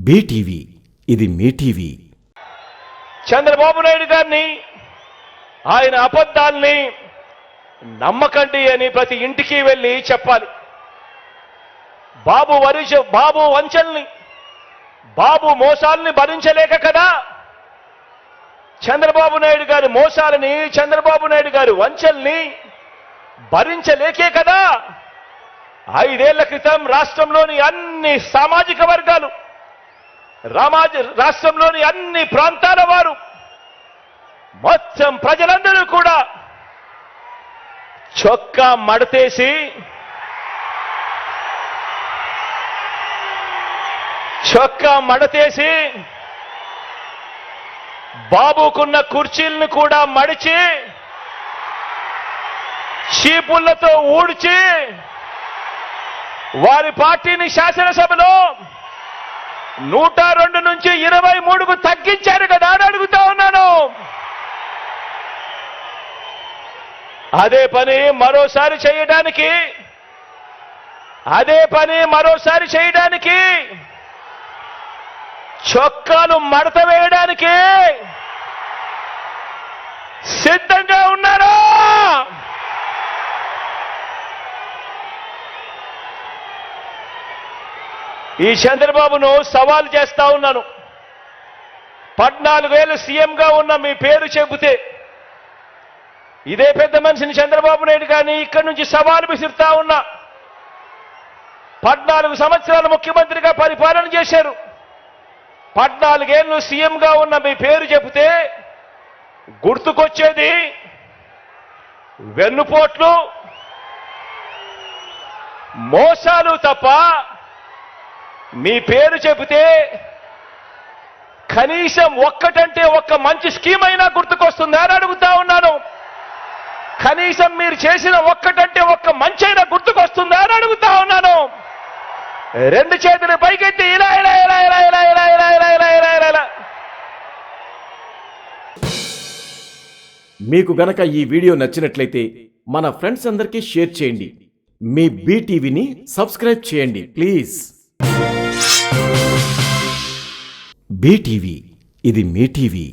BTV ఇది మీ TV. Chandrababu Naidu గారిని ఆయన అబద్ధాల్ని నమ్మకండి అని ప్రతి ఇంటికి వెళ్ళి చెప్పాలి. బాబు వంచల్ని, బాబు మోసాలని భరించలేక కదా, చంద్రబాబు నాయుడు గారి మోసాలని, చంద్రబాబు నాయుడు గారి వంచల్ని భరించలేకే కదా 5 ఏళ్ల క్రితం రాష్ట్రంలోని అన్ని సామాజిక వర్గాలు, రాష్ట్రంలోని అన్ని ప్రాంతాల వారు, మొత్తం ప్రజలందరూ కూడా చొక్కా మడతేసి బాబుకున్న కుర్చీలను కూడా మడిచి చీపుళ్లతో ఊడ్చి వారి పార్టీని శాసనసభలో 102 నుంచి 23కు తగ్గించారు కదా అని అడుగుతా ఉన్నాను. అదే పని మరోసారి చేయడానికి చొక్కాలు మడత వేయడానికి సిద్ధంగా ఉన్నారా? ఈ చంద్రబాబును సవాల్ చేస్తా ఉన్నాను. 14 ఏళ్ళు సీఎంగా ఉన్న మీ పేరు చెబితే ఇదే పెద్ద మనిషిని చంద్రబాబు నాయుడు గారిని ఇక్కడి నుంచి సవాలు విసురుతా ఉన్నా. 14 సంవత్సరాలు ముఖ్యమంత్రిగా పరిపాలన చేశారు. 14 ఏళ్ళు సీఎంగా ఉన్న మీ పేరు చెబితే గుర్తుకొచ్చేది వెన్నుపోట్లు, మోసాలు తప్ప మీ పేరు చెబితే కనీసం ఒక్కటంటే ఒక్క మంచి స్కీమ్ అయినా గుర్తుకొస్తుందా అని అడుగుతా ఉన్నాను. కనీసం మీరు చేసిన ఒక్కటంటే ఒక్క మంచైనా గుర్తుకొస్తుందా అని అడుగుతా ఉన్నాను. 2 చేతులు పైకెత్తి ఇలా ఇలా ఇలా ఇలా ఇలా ఇలా ఇలా ఇలా ఇలా ఇలా ఇలా ఇలా. మీకు గనక ఈ వీడియో నచ్చినట్లయితే మన ఫ్రెండ్స్ అందరికీ షేర్ చేయండి. మీ బీటీవీని సబ్స్క్రైబ్ చేయండి ప్లీజ్. బీటీవీ ఇది మీ టీవీ.